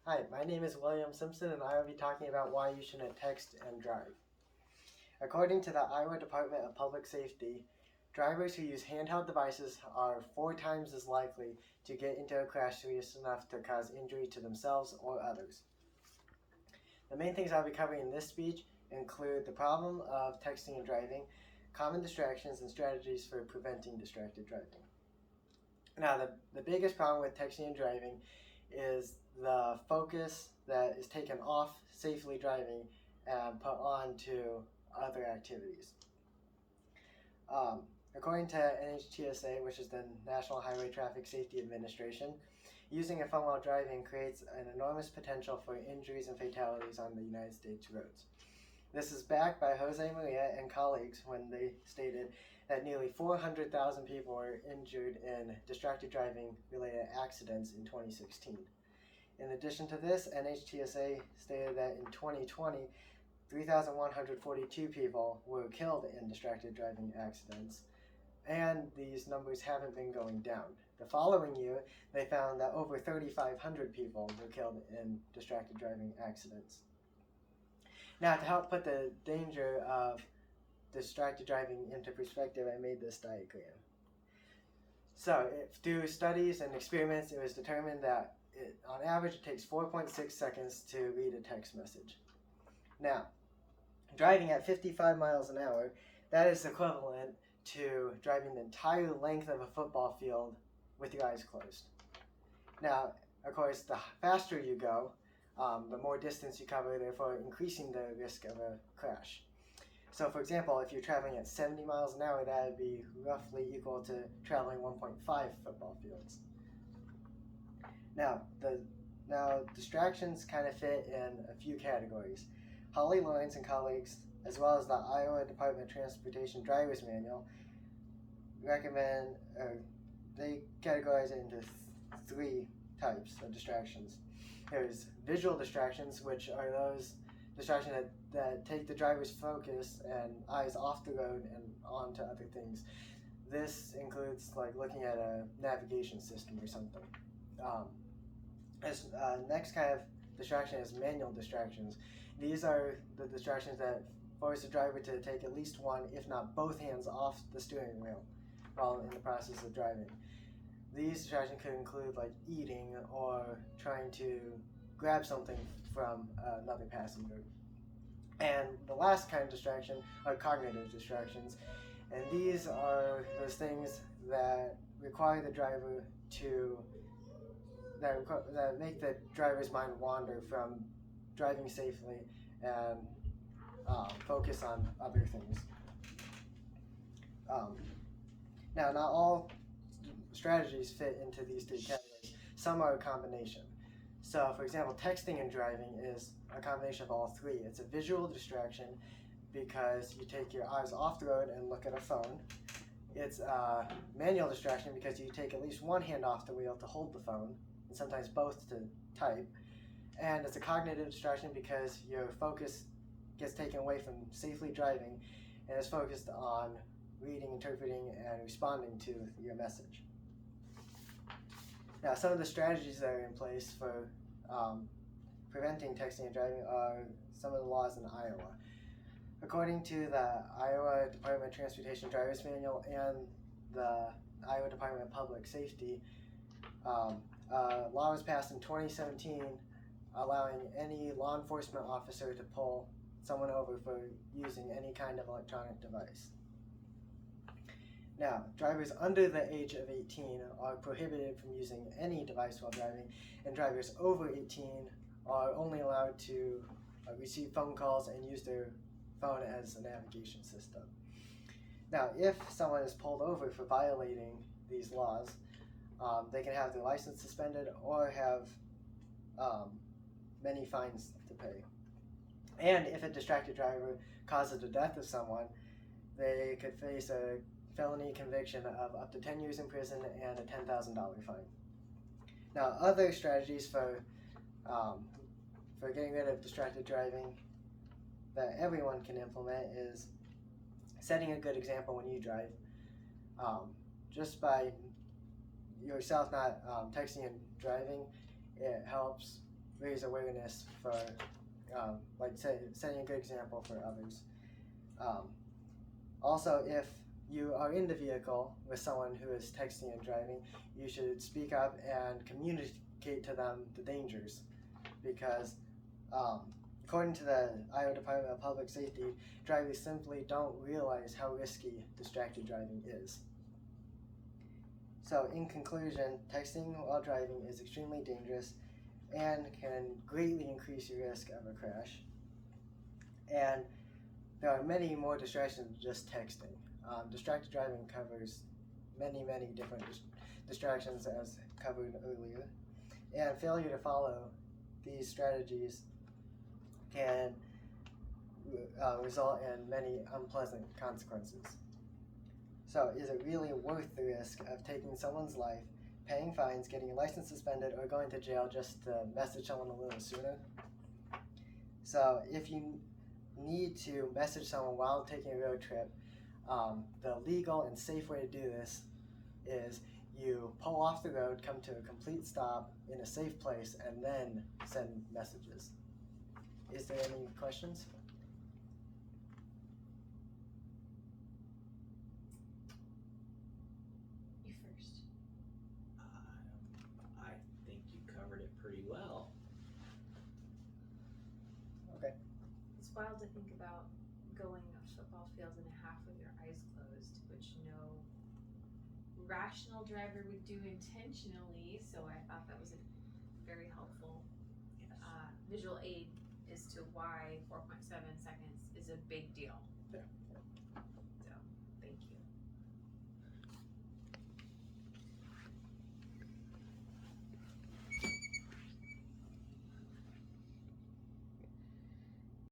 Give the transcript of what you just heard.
Hi, my name is William Simpson, and I will be talking about why you shouldn't text and drive. According to the Iowa Department of Public Safety, drivers who use handheld devices are 4 times as likely to get into a crash serious enough to cause injury to themselves or others. The main things I'll be covering in this speech include the problem of texting and driving, common distractions, and strategies for preventing distracted driving. Now, the biggest problem with texting and driving is the focus that is taken off safely driving and put on to other activities. According to NHTSA, which is the National Highway Traffic Safety Administration, using a phone while driving creates an enormous potential for injuries and fatalities on the United States roads. This is backed by Jose Maria and colleagues when they stated that nearly 400,000 people were injured in distracted driving related accidents in 2016. In addition to this, NHTSA stated that in 2020, 3,142 people were killed in distracted driving accidents, and these numbers haven't been going down. The following year, they found that over 3,500 people were killed in distracted driving accidents. Now, to help put the danger of distracted driving into perspective, I made this diagram. So, through studies and experiments, it was determined that on average it takes 4.6 seconds to read a text message. Now, driving at 55 miles an hour, that is equivalent to driving the entire length of a football field with your eyes closed. Now, of course, the faster you go, the more distance you cover, therefore increasing the risk of a crash. So, for example, if you're traveling at 70 miles an hour, that would be roughly equal to traveling 1.5 football fields. Now, distractions kind of fit in a few categories. Holly Lawrence and colleagues, as well as the Iowa Department of Transportation Driver's Manual, they categorize it into 3 types of distractions. There's visual distractions, which are those distractions that take the driver's focus and eyes off the road and onto other things. This includes like looking at a navigation system or something. Next kind of distraction is manual distractions. These are the distractions that force the driver to take at least one, if not both hands off the steering wheel while in the process of driving. These distractions could include like eating or trying to grab something from another passenger. And the last kind of distraction are cognitive distractions. And these are those things that require the driver that make the driver's mind wander from driving safely and focus on other things. Now, not all strategies fit into these 3 categories. Some are a combination. So, for example, texting and driving is a combination of all 3. It's a visual distraction because you take your eyes off the road and look at a phone. It's a manual distraction because you take at least one hand off the wheel to hold the phone, and sometimes both to type. And it's a cognitive distraction because your focus gets taken away from safely driving and is focused on reading, interpreting, and responding to your message. Now, some of the strategies that are in place for preventing texting and driving are some of the laws in Iowa. According to the Iowa Department of Transportation Driver's Manual and the Iowa Department of Public Safety, a law was passed in 2017 allowing any law enforcement officer to pull someone over for using any kind of electronic device. Now, drivers under the age of 18 are prohibited from using any device while driving, and drivers over 18 are only allowed to receive phone calls and use their phone as a navigation system. Now, if someone is pulled over for violating these laws, they can have their license suspended or have many fines to pay. And if a distracted driver causes the death of someone, they could face a felony conviction of up to 10 years in prison and a $10,000 fine. Now, other strategies for getting rid of distracted driving that everyone can implement is setting a good example when you drive. Just by yourself not texting and driving, it helps raise awareness for, setting a good example for others. Also, if you are in the vehicle with someone who is texting and driving, you should speak up and communicate to them the dangers, because according to the Iowa Department of Public Safety, drivers simply don't realize how risky distracted driving is. So in conclusion, texting while driving is extremely dangerous and can greatly increase your risk of a crash. And there are many more distractions than just texting. Distracted driving covers many different distractions, as covered earlier. And failure to follow these strategies can result in many unpleasant consequences. So is it really worth the risk of taking someone's life, paying fines, getting your license suspended, or going to jail just to message someone a little sooner? So if you need to message someone while taking a road trip, the legal and safe way to do this is you pull off the road, come to a complete stop in a safe place, and then send messages. Is there any questions? You first. I think you covered it pretty well. Okay. It's wild to think about going a football field and a half with your eyes closed, which no rational driver would do intentionally. So I thought that was a very helpful Yes. visual aid as to why 4.7 seconds is a big deal.